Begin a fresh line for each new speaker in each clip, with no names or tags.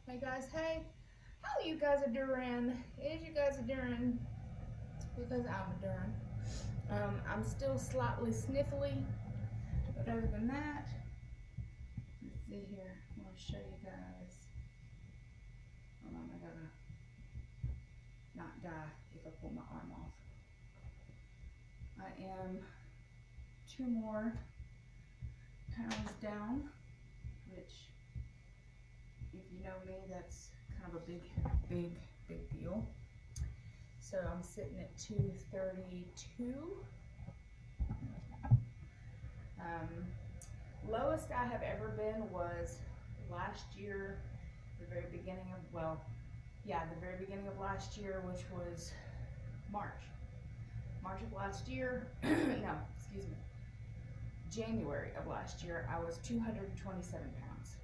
Hey guys, hey, how you guys are doing? Is you guys are doing? Because I'm doing. I'm still slightly sniffly, but other than that, let's see here. I want to show you guys. Hold on, I gotta not die if I pull my arm off. I am 2 more pounds down, which, if you know me, that's kind of a big deal. So I'm sitting at 232. Um, Lowest I have ever been was last year, the very beginning of, the very beginning of last year, which was March. March of last year, no, excuse me, January of last year, I was 227 pounds.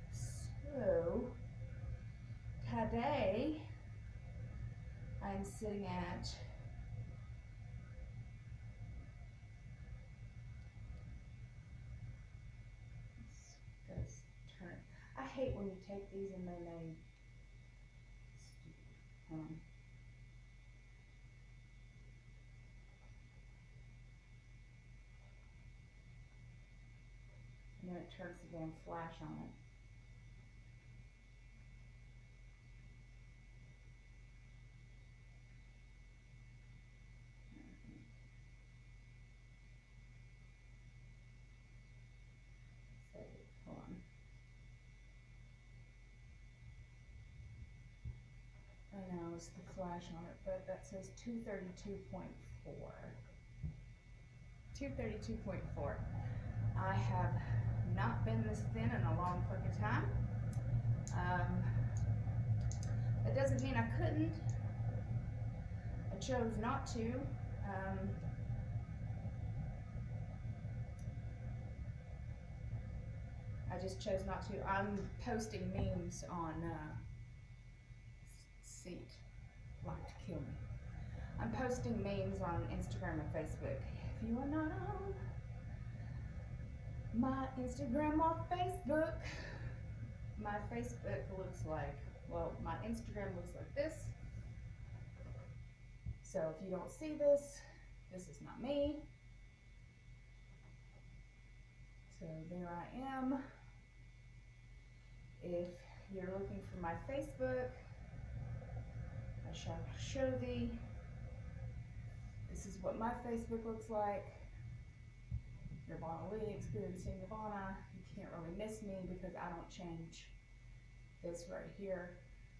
So, today, I'm sitting at let's turn. I hate when you take these and then they. And then it turns the damn flash on it. So, hold on. I know it's the flash on it, but that says 232.4. 232.4. I have not been this thin in a long freaking time. That doesn't mean I couldn't. I chose not to. I just chose not to. I'm posting memes on Seat. Like to kill me. I'm posting memes on Instagram and Facebook. If you are not on my Instagram or Facebook, my Facebook looks like, my Instagram looks like this. So if you don't see this, this is not me. So there I am. If you're looking for my Facebook, I shall show thee. This is what my Facebook looks like. Nirvana Lee, experiencing Nirvana. You can't really miss me because I don't change this right here.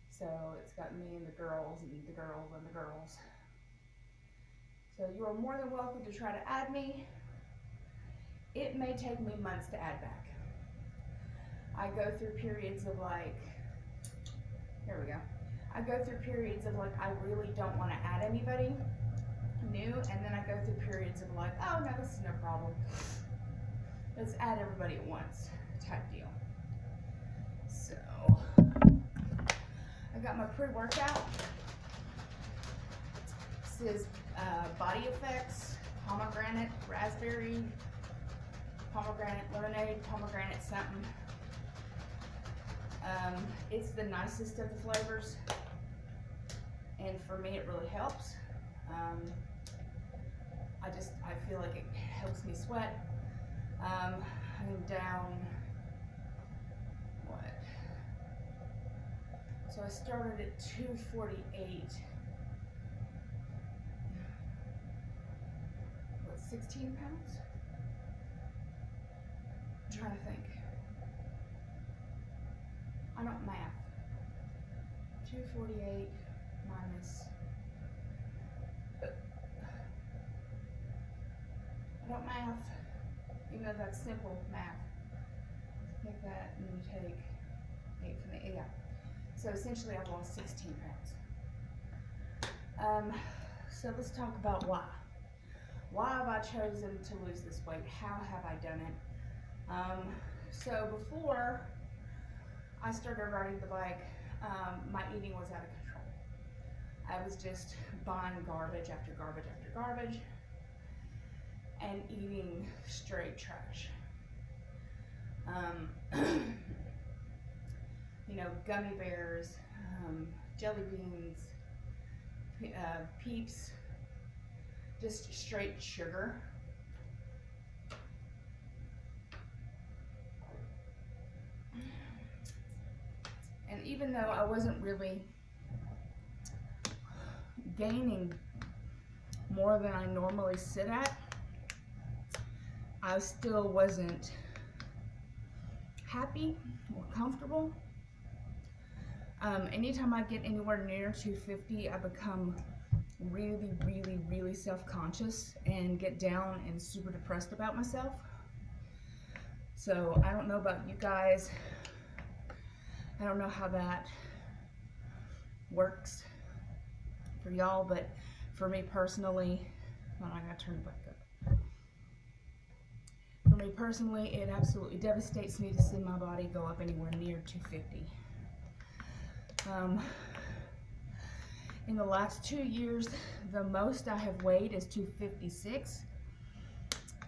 So it's got me and the girls and the girls and the girls. So you are more than welcome to try to add me. It may take me months to add back. I go through periods of like, here we go. I go through periods of like, I really don't want to add anybody new, and then I go through periods of like, oh no, this is no problem. Let's add everybody at once type deal. So, I got my pre-workout. This is Body Effects, pomegranate, raspberry, pomegranate lemonade, pomegranate something. It's the nicest of the flavors, and for me it really helps. I feel like it helps me sweat. I'm down, what? So I started at 248. What, 16 pounds? I'm trying to think. I don't math. 248 minus. I don't math, even though that's simple math. Take that and you take 8 from the, yeah. So essentially I've lost 16 pounds. So let's talk about why. Why have I chosen to lose this weight? How have I done it? So before I started riding the bike, my eating was out of control. I was just buying garbage after garbage after garbage and eating straight trash. you know, gummy bears, jelly beans, Peeps, just straight sugar. And even though I wasn't really gaining more than I normally sit at, I still wasn't happy or comfortable. Anytime I get anywhere near 250, I become really, really, really self-conscious and get down and super depressed about myself. So I don't know about you guys. I don't know how that works for y'all, but for me personally, well, I gotta turn it back up. For me personally, it absolutely devastates me to see my body go up anywhere near 250. In the last 2 years, the most I have weighed is 256,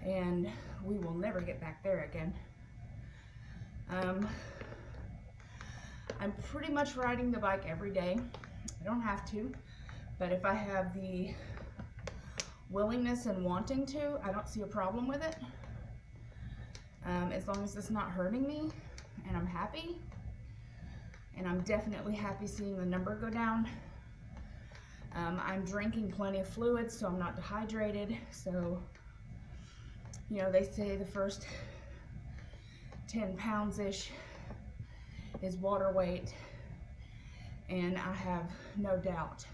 and we will never get back there again. I'm pretty much riding the bike every day. I don't have to, but if I have the willingness and wanting to, I don't see a problem with it. As long as it's not hurting me and I'm happy. And I'm definitely happy seeing the number go down. I'm drinking plenty of fluids, so I'm not dehydrated. So, you know, they say the first 10 pounds-ish is water weight, and I have no doubt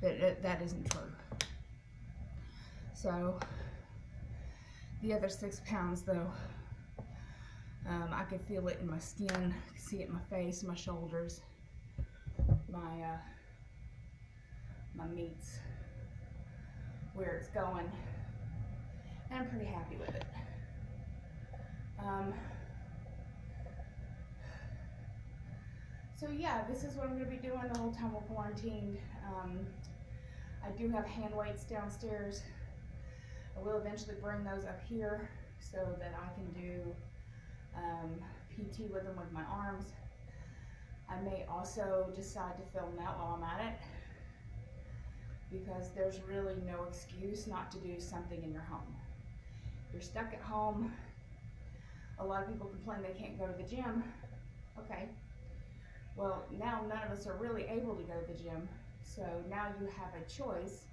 that that isn't true. So, the other 6 pounds, though, I could feel it in my skin, I could see it in my face, my shoulders, my meats, where it's going, and I'm pretty happy with it. So yeah, this is what I'm going to be doing the whole time we're quarantined. I do have hand weights downstairs. I will eventually bring those up here so that I can do PT with them with my arms. I may also decide to film that while I'm at it, because there's really no excuse not to do something in your home. You're stuck at home. A lot of people complain they can't go to the gym. Okay. Well, now none of us are really able to go to the gym, so now you have a choice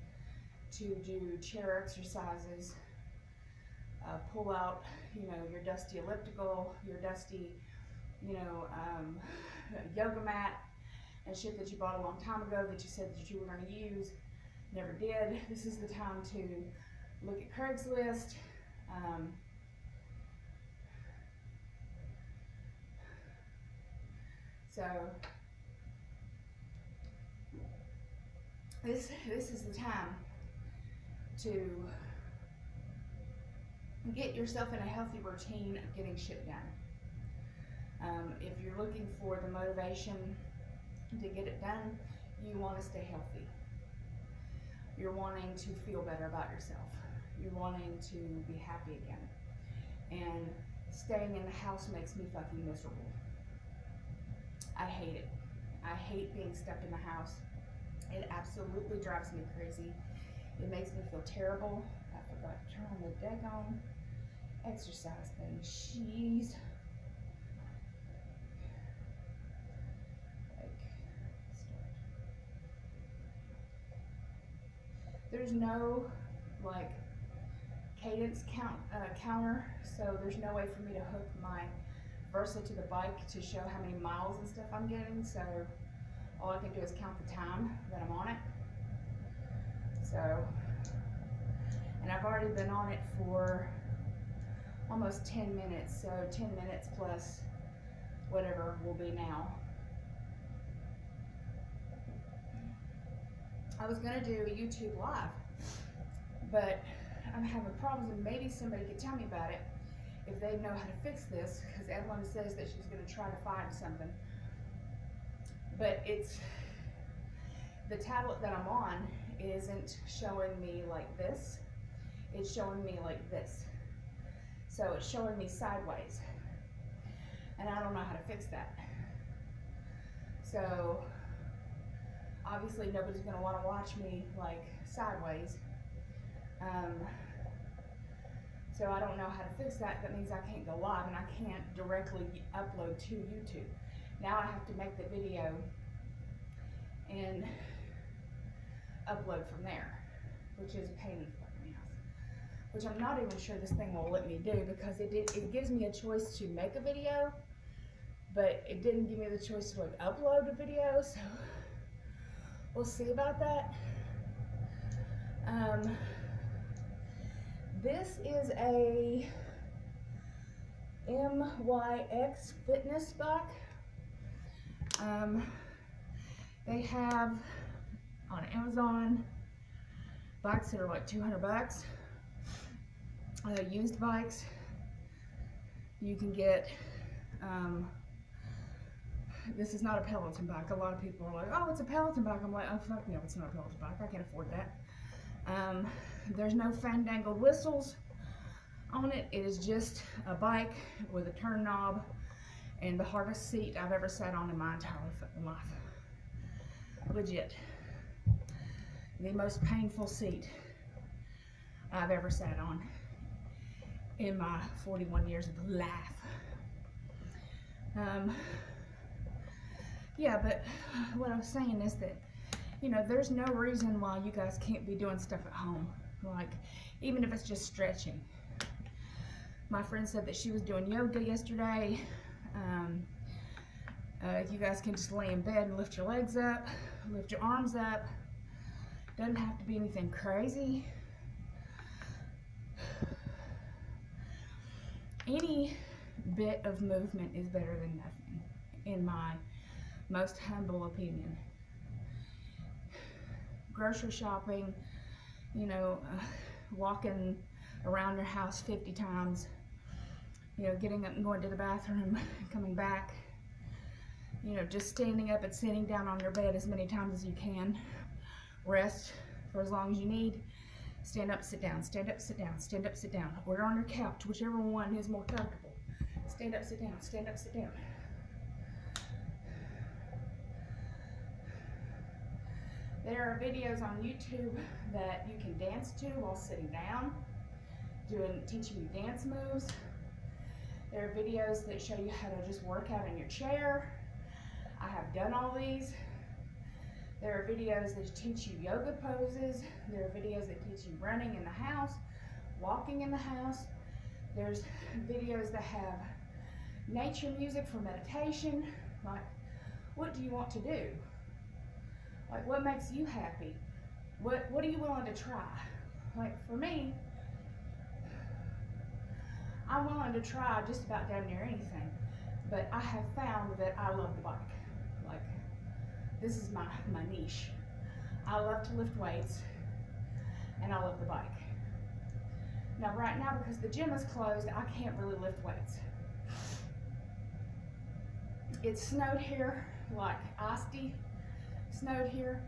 to do chair exercises, pull out, you know, your dusty elliptical, your dusty, you know, yoga mat, and shit that you bought a long time ago that you said that you were going to use, never did. This is the time to look at Craigslist. So this is the time to get yourself in a healthy routine of getting shit done. If you're looking for the motivation to get it done, you want to stay healthy. You're wanting to feel better about yourself. You're wanting to be happy again. And staying in the house makes me fucking miserable. I hate it. I hate being stuck in the house. It absolutely drives me crazy. It makes me feel terrible. I forgot to turn on the daggone exercise thing. Jeez. There's no like cadence counter, so there's no way for me to hook my Versa to the bike to show how many miles and stuff I'm getting. So all I can do is count the time that I'm on it. So, and I've already been on it for almost 10 minutes. So 10 minutes plus whatever will be now. I was gonna do a YouTube live, but I'm having problems, and maybe somebody could tell me about it if they know how to fix this, because Evelyn says that she's gonna try to find something. But it's, the tablet that I'm on isn't showing me like this, it's showing me like this. So it's showing me sideways, and I don't know how to fix that. So obviously nobody's gonna wanna watch me like sideways. So I don't know how to fix that. That means I can't go live and I can't directly upload to YouTube. Now I have to make the video and upload from there, which is a pain in the fucking ass. Which I'm not even sure this thing will let me do, because it gives me a choice to make a video, but it didn't give me the choice to like upload a video, so we'll see about that. This is a MYX fitness bike. They have on Amazon bikes that are like 200 bucks. Used bikes. You can get, this is not a Peloton bike. A lot of people are like, oh, it's a Peloton bike. I'm like, oh, fuck no, it's not a Peloton bike. I can't afford that. There's no fandangled whistles on it. It is just a bike with a turn knob and the hardest seat I've ever sat on in my entire fucking life. Legit. The most painful seat I've ever sat on in my 41 years of life. Yeah, but what I was saying is that, you know, there's no reason why you guys can't be doing stuff at home. Like, even if it's just stretching. My friend said that she was doing yoga yesterday. You guys can just lay in bed and lift your legs up, lift your arms up. Doesn't have to be anything crazy. Any bit of movement is better than nothing, in my most humble opinion. Grocery shopping, you know, walking around your house 50 times, you know, getting up and going to the bathroom, coming back, you know, just standing up and sitting down on your bed as many times as you can. Rest for as long as you need. Stand up, sit down, stand up, sit down, stand up, sit down. Or on your couch, whichever one is more comfortable. Stand up, sit down, stand up, sit down. There are videos on YouTube that you can dance to while sitting down, teaching you dance moves. There are videos that show you how to just work out in your chair. I have done all these. There are videos that teach you yoga poses. There are videos that teach you running in the house, walking in the house. There's videos that have nature music for meditation. Like, what do you want to do? Like, what makes you happy? What are you willing to try? Like, for me, I'm willing to try just about damn near anything. But I have found that I love the bike. Like, this is my niche. I love to lift weights, and I love the bike. Now, right now, because the gym is closed, I can't really lift weights. It snowed here, like icy snowed here,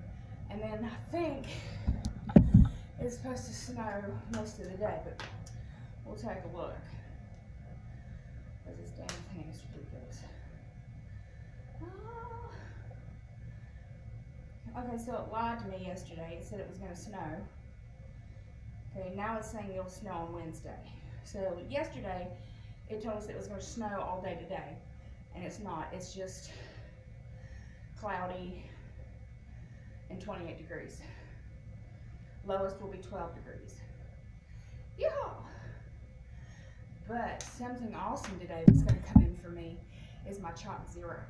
and then I think it's supposed to snow most of the day, but we'll take a look. Because this damn thing is ridiculous. Okay, so it lied to me yesterday. It said it was going to snow. Okay, now it's saying it'll snow on Wednesday. So yesterday, it told us it was going to snow all day today. And it's not. It's just cloudy and 28 degrees. Lowest will be 12 degrees. Yeah. But something awesome today that's going to come in for me is my Chalk Zero.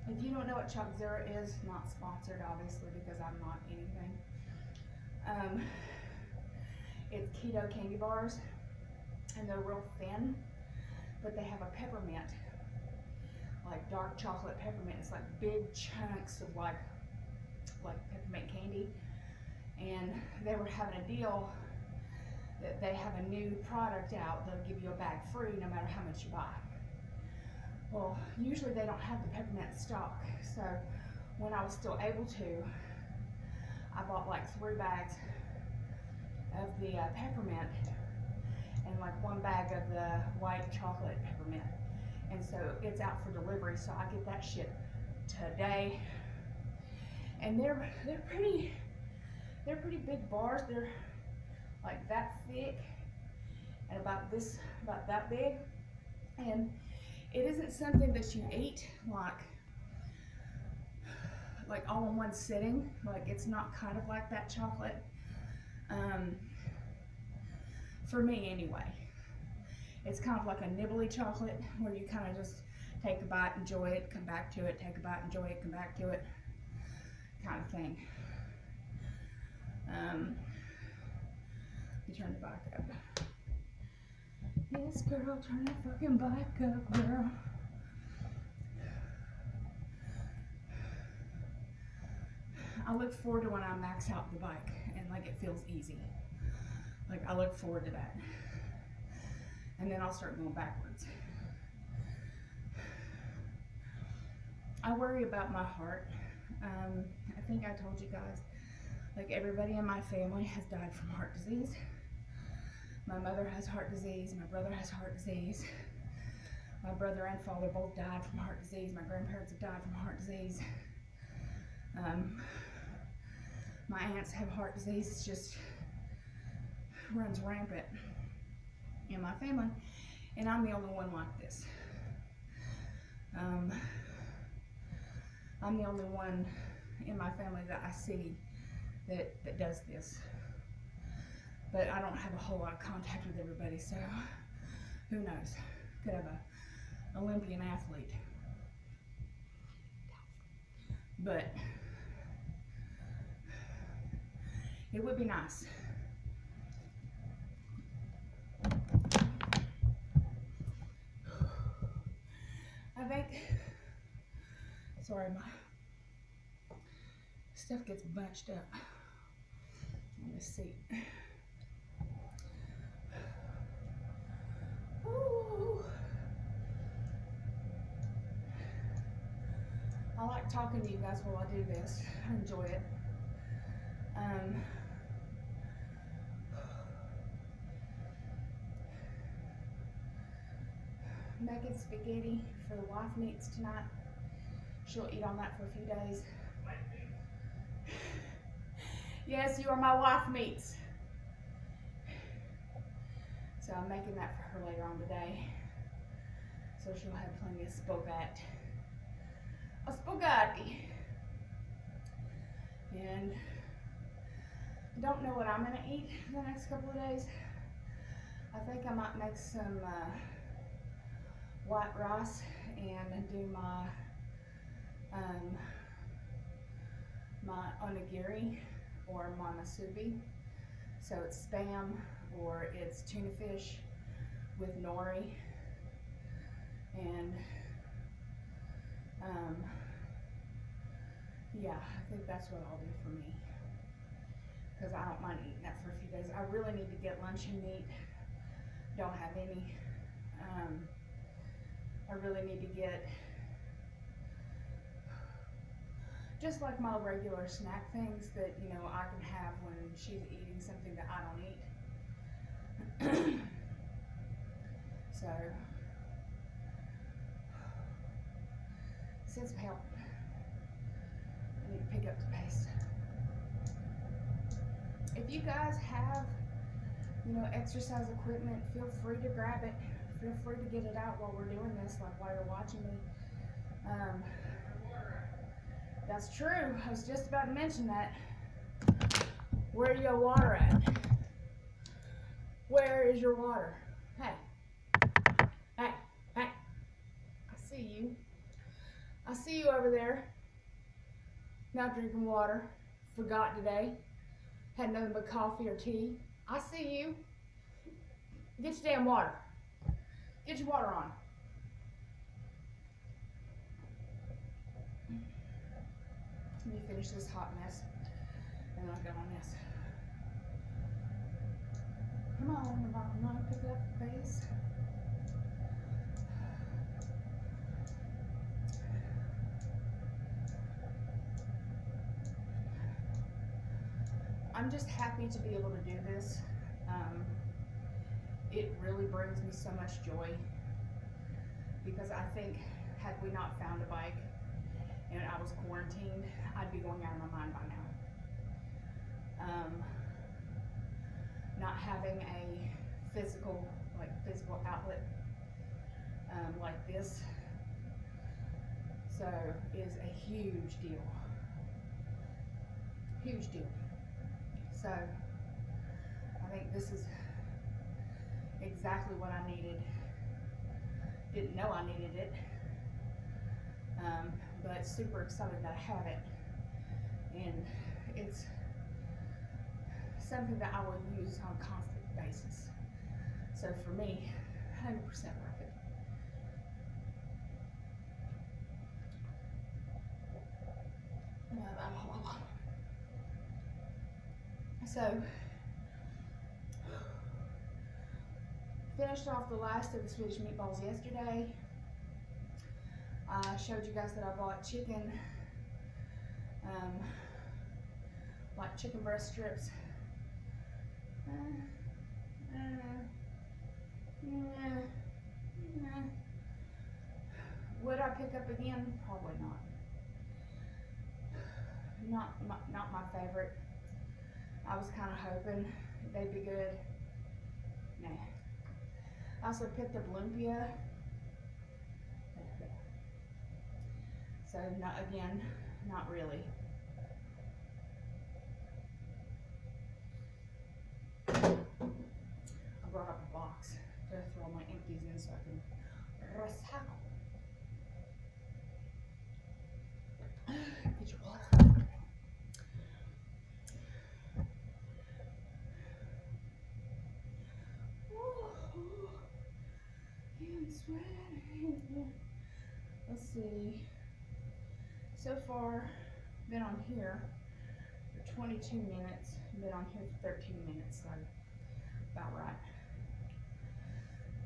If you don't know what Chalk Zero is, not sponsored obviously because I'm not anything. It's keto candy bars, and they're real thin, but they have a peppermint, like dark chocolate peppermint. It's like big chunks of like peppermint candy, and they were having a deal that they have a new product out that'll give you a bag free no matter how much you buy. Well, usually they don't have the peppermint in stock, so when I was still able to, I bought like 3 bags of the peppermint and like 1 bag of the white chocolate peppermint. And so it's out for delivery, so I get that shit today. And they're pretty big bars. They're like that thick and about that big. And it isn't something that you eat like all in one sitting. Like, it's not kind of like that chocolate. For me anyway. It's kind of like a nibbly chocolate where you kind of just take a bite, enjoy it, come back to it, take a bite, enjoy it, come back to it, kind of thing. You turn the bike up. Yes, girl, turn the fucking bike up, girl. I look forward to when I max out the bike and like it feels easy. Like, I look forward to that. And then I'll start going backwards. I worry about my heart. I think I told you guys, like, everybody in my family has died from heart disease. My mother has heart disease, my brother has heart disease. My brother and father both died from heart disease. My grandparents have died from heart disease. My aunts have heart disease. It's just runs rampant in my family, and I'm the only one like this. I'm the only one in my family that I see that does this. But I don't have a whole lot of contact with everybody, so who knows? Could have an Olympian athlete. But it would be nice. I think, sorry, my stuff gets bunched up on this seat. Ooh. I like talking to you guys while I do this. I enjoy it. Making spaghetti for the wife meats tonight. She'll eat on that for a few days. Yes, you are my wife meats. So I'm making that for her later on today. So she'll have plenty of spaghetti. A spaghetti. And I don't know what I'm gonna eat the next couple of days. I think I might make some white rice and do my my onigiri or my masubi. So it's spam or it's tuna fish with nori, and yeah, I think that's what I'll do for me, because I don't mind eating that for a few days. I really need to get luncheon meat. Don't have any. I really need to get just like my regular snack things that, you know, I can have when she's eating something that I don't eat. So, sense of help. I need to pick up the pace. If you guys have, you know, exercise equipment, feel free to grab it. Feel free to get it out while we're doing this, like while you're watching me. That's true. I was just about to mention that. Where your water at? Where is your water? Hey. Hey. Hey. I see you. I see you over there. Not drinking water. Forgot today. Had nothing but coffee or tea. I see you. Get your damn water. Get your water on. Let me finish this hot mess, and then I'll get on this. Come on, Mama, pick up the pace. I'm just happy to be able to do this. It really brings me so much joy. because I think had we not found a bike and I was quarantined, I'd be going out of my mind by now. Not having a physical outlet like this, so is a huge deal. Huge deal. So I think this is exactly what I needed. Didn't know I needed it, but super excited that I have it, and it's something that I will use on a constant basis. So for me, 100% worth it. So, finished off the last of the Swedish meatballs yesterday. I showed you guys that I bought chicken, like chicken breast strips. Would I pick up again? Probably not. Not my favorite. I was kind of hoping they'd be good. Nah. I also picked up lumpia. So not really. I brought up a box to throw my empties in so I can recycle. Get your water. Sweating. Let's see. So far, been on here for 22 minutes. Been on here for 13 minutes, so about right.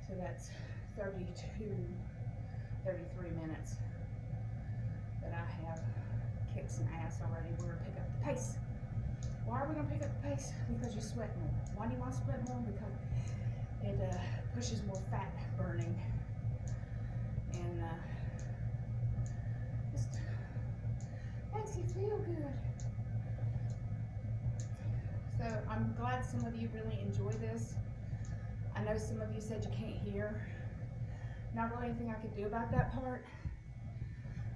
So that's 32, 33 minutes that I have kicked some ass already. We're gonna pick up the pace. Why are we gonna pick up the pace? Because you sweat more. Why do you want to sweat more? Because it pushes more fat burning, and just makes you feel good. So I'm glad some of you really enjoy this. I know some of you said you can't hear. Not really anything I could do about that part.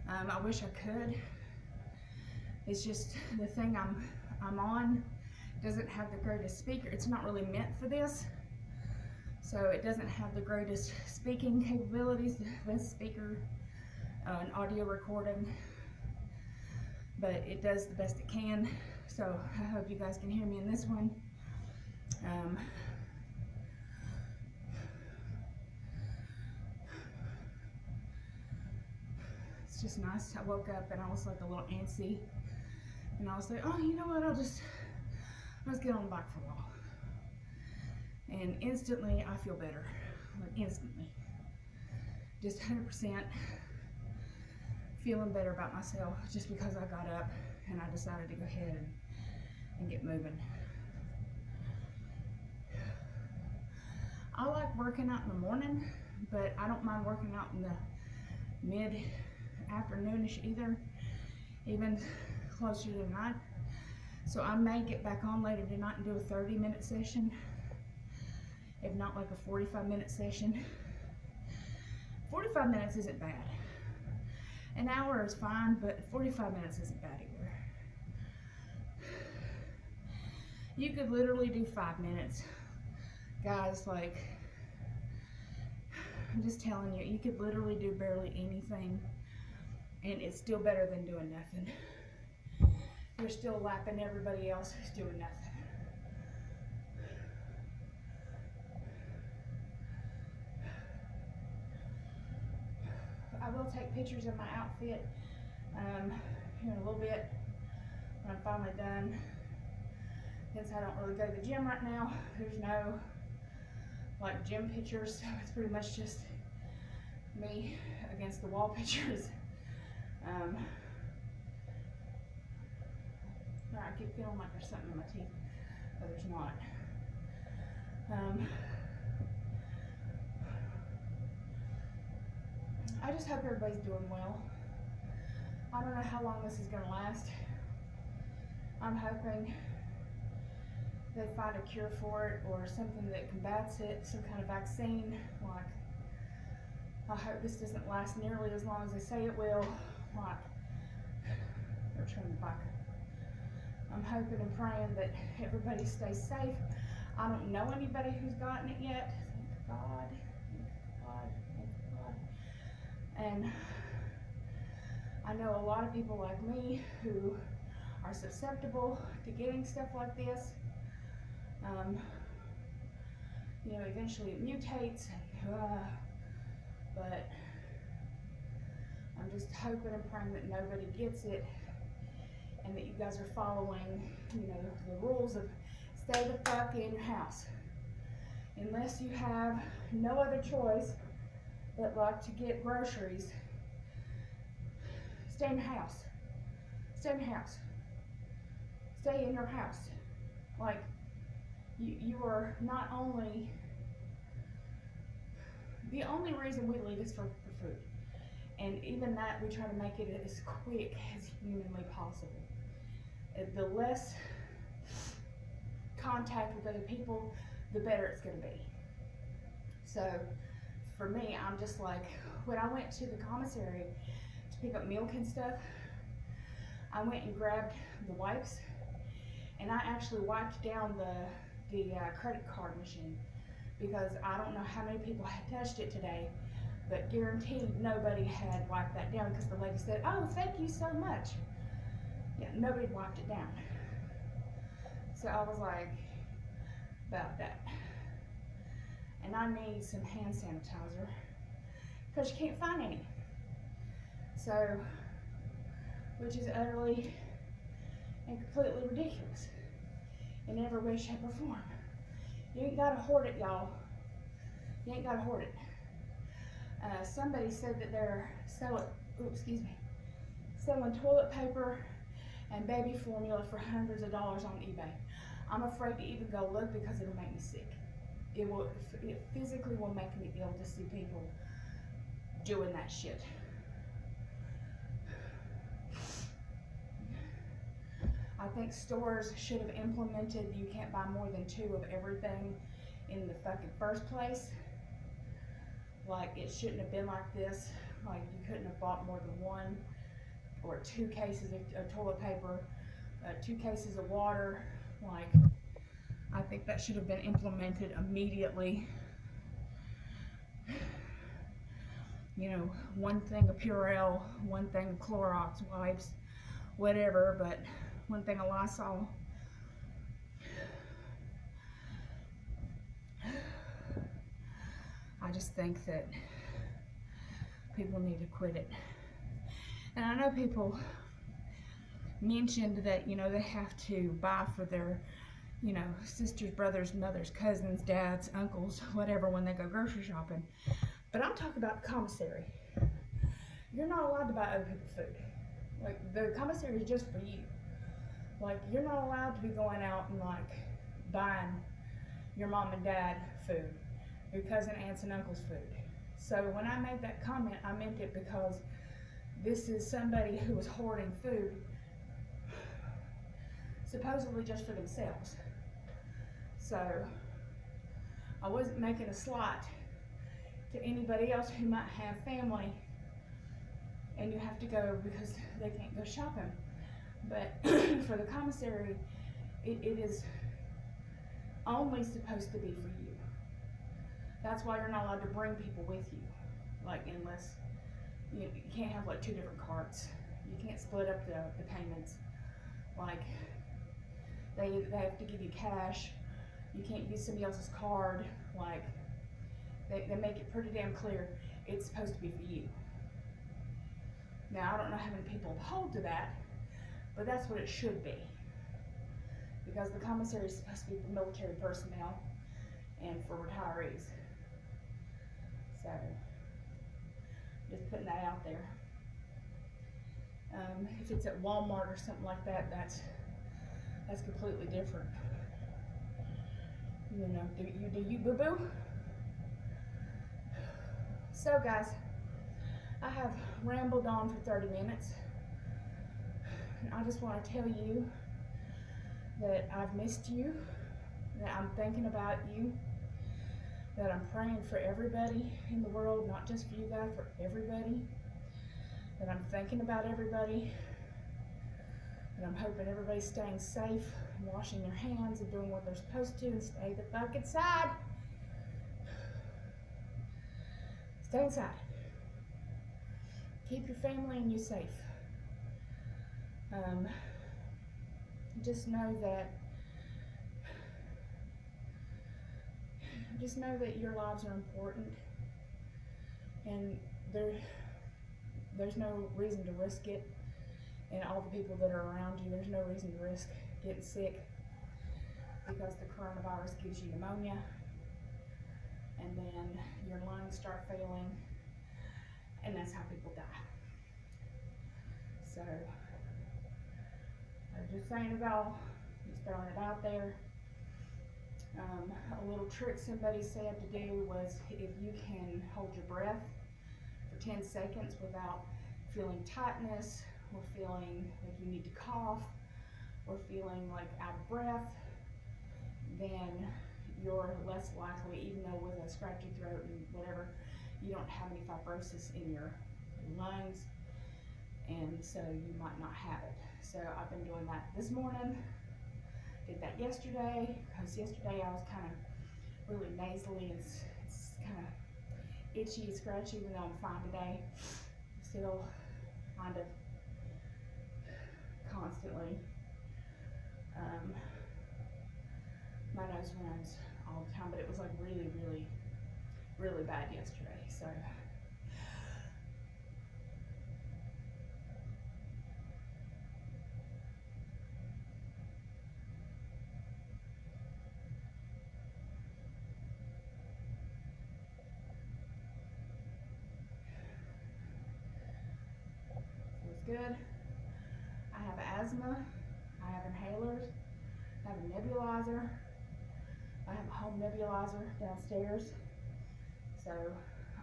I wish I could. It's just the thing I'm on doesn't have the greatest speaker. It's not really meant for this. So it doesn't have the greatest speaking capabilities, this speaker, and audio recording, but it does the best it can. So I hope you guys can hear me in this one. It's just nice. I woke up and I was like a little antsy, and I was like, oh, you know what, let's get on the bike for a while. And instantly I feel better, like instantly. Just 100% feeling better about myself just because I got up and I decided to go ahead and get moving. I like working out in the morning, but I don't mind working out in the mid-afternoonish either, even closer to night. So I may get back on later tonight and do a 30-minute session, if not like a 45-minute session. 45 minutes isn't bad. An hour is fine, but 45 minutes isn't bad either. You could literally do 5 minutes. Guys, like, I'm just telling you, you could literally do barely anything, and it's still better than doing nothing. You're still lapping everybody else who's doing nothing. I will take pictures of my outfit here in a little bit when I'm finally done. Since I don't really go to the gym right now, there's no like gym pictures, so it's pretty much just me against the wall pictures. I keep feeling like there's something in my teeth, but there's not. I just hope everybody's doing well. I don't know how long this is going to last. I'm hoping they find a cure for it or something that combats it, some kind of vaccine. Like, I hope this doesn't last nearly as long as they say it will. Like, they're turning back. I'm hoping and praying that everybody stays safe. I don't know anybody who's gotten it yet. Thank God, thank God, thank God. And I know a lot of people like me who are susceptible to getting stuff like this. You know, eventually it mutates, but I'm just hoping and praying that nobody gets it and that you guys are following, you know, the rules of stay the fuck in your house. Unless you have no other choice but like to get groceries, stay in your house. Stay in your house. Stay in your house. Like, you are not only, the only reason we leave is for food. And even that, we try to make it as quick as humanly possible. The less contact with other people, the better it's going to be. So, for me, I'm just like, when I went to the commissary to pick up milk and stuff, I went and grabbed the wipes, and I actually wiped down the credit card machine, because I don't know how many people had touched it today, but guaranteed nobody had wiped that down, because the lady said, "Oh, thank you so much." Yeah, nobody wiped it down. So I was like, about that. And I need some hand sanitizer, because you can't find any. So, which is utterly and completely ridiculous in every way, shape, or form. You ain't gotta hoard it, y'all. You ain't gotta hoard it. Somebody said that they're selling toilet paper and baby formula for hundreds of dollars on eBay. I'm afraid to even go look, because it'll make me sick. It physically will make me ill to see people doing that shit. I think stores should have implemented you can't buy more than 2 of everything in the fucking first place. Like, it shouldn't have been like this. Like, you couldn't have bought more than 1 or 2 cases of toilet paper, 2 cases of water. Like, I think that should have been implemented immediately. You know, 1 thing of Purell, 1 thing of Clorox wipes, whatever, but 1 thing of Lysol. I just think that people need to quit it. And I know people mentioned that, you know, they have to buy for their, you know, sisters, brothers, mothers, cousins, dads, uncles, whatever, when they go grocery shopping. But I'm talking about the commissary. You're not allowed to buy other people's food. Like, the commissary is just for you. Like, you're not allowed to be going out and, like, buying your mom and dad food, your cousin, aunts, and uncles food. So when I made that comment, I meant it because this is somebody who was hoarding food, supposedly just for themselves. So I wasn't making a slight to anybody else who might have family and you have to go because they can't go shopping. But for the commissary, it is only supposed to be for you. That's why you're not allowed to bring people with you. Like, unless you can't have like 2 different carts. You can't split up the payments. Like, they have to give you cash. You can't use somebody else's card. Like, they make it pretty damn clear it's supposed to be for you. Now, I don't know how many people hold to that, but that's what it should be. Because the commissary is supposed to be for military personnel and for retirees. So, just putting that out there. If it's at Walmart or something like that, that's completely different. You know, do you boo-boo? So guys, I have rambled on for 30 minutes. And I just want to tell you that I've missed you, that I'm thinking about you, that I'm praying for everybody in the world, not just for you guys, for everybody, that I'm thinking about everybody, and I'm hoping everybody's staying safe, and washing their hands and doing what they're supposed to, and stay the fuck inside. Stay inside. Keep your family and you safe. Just know that your lives are important, and there's no reason to risk it. And all the people that are around you, there's no reason to risk getting sick, because the coronavirus gives you pneumonia, and then your lungs start failing, and that's how people die. So I'm just saying it all, just throwing it out there. A little trick somebody said to do was, if you can hold your breath for 10 seconds without feeling tightness, or feeling like you need to cough, or feeling like out of breath, then you're less likely, even though with a scratchy throat and whatever, you don't have any fibrosis in your lungs, and so you might not have it. So I've been doing that this morning, did that yesterday, because yesterday I was kind of really nasally, and it's kind of itchy and scratchy, even though I'm fine today. Still kind of constantly, my nose runs all the time, but it was like really, really, really bad yesterday. So it's good. I have asthma, I have inhalers, I have a nebulizer, I have a home nebulizer downstairs. So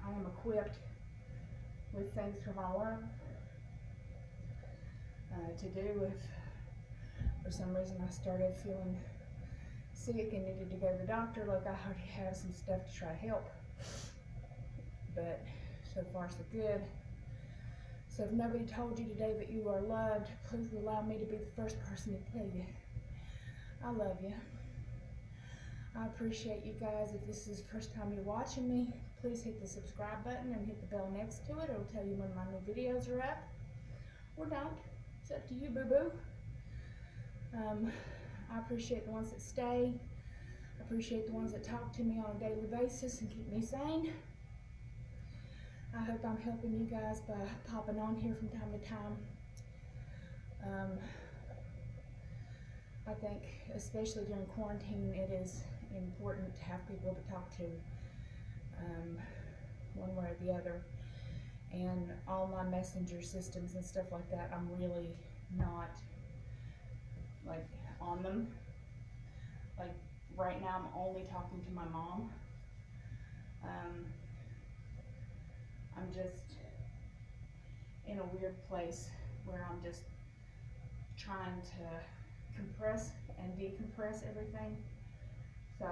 I am equipped with things for my lungs to do if for some reason I started feeling sick and needed to go to the doctor. Like, I already have some stuff to try to help, but so far so good. So if nobody told you today that you are loved, please allow me to be the first person to tell you I love you. I appreciate you guys. If this is the first time you're watching me, please hit the subscribe button and hit the bell next to it. It'll tell you when my new videos are up, or don't. It's up to you, boo-boo. I appreciate the ones that stay. I appreciate the ones that talk to me on a daily basis and keep me sane. I hope I'm helping you guys by popping on here from time to time. I think, especially during quarantine, it is important to have people to talk to, one way or the other. And all my messenger systems and stuff like that, I'm really not like on them. Like right now, I'm only talking to my mom. I'm just in a weird place where I'm just trying to compress and decompress everything. So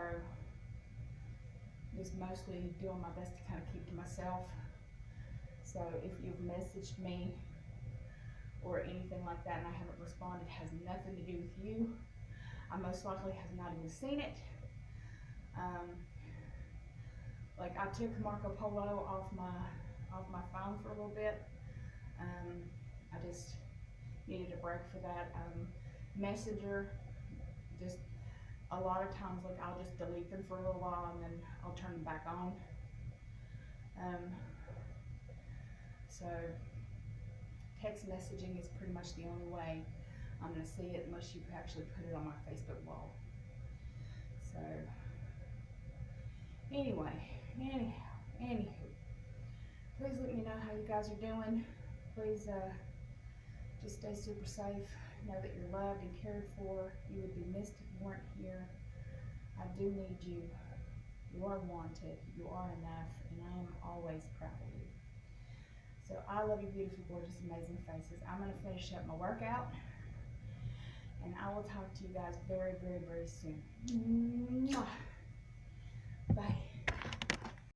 just mostly doing my best to kind of keep to myself. So if you've messaged me or anything like that and I haven't responded, it has nothing to do with you. I most likely have not even seen it. Like, I took Marco Polo off my phone for a little bit. I just needed a break for that. Messenger, just a lot of times, like, I'll just delete them for a little while and then I'll turn them back on. So text messaging is pretty much the only way I'm going to see it, unless you actually put it on my Facebook wall. So anyway, anywho, please let me know how you guys are doing. Please just stay super safe. Know that you're loved and cared for. You would be missed if you weren't here. I do need you. You are wanted. You are enough, and I am always proud of you. So I love you, beautiful, gorgeous, amazing faces. I'm going to finish up my workout, and I will talk to you guys very, very, very soon. Mwah.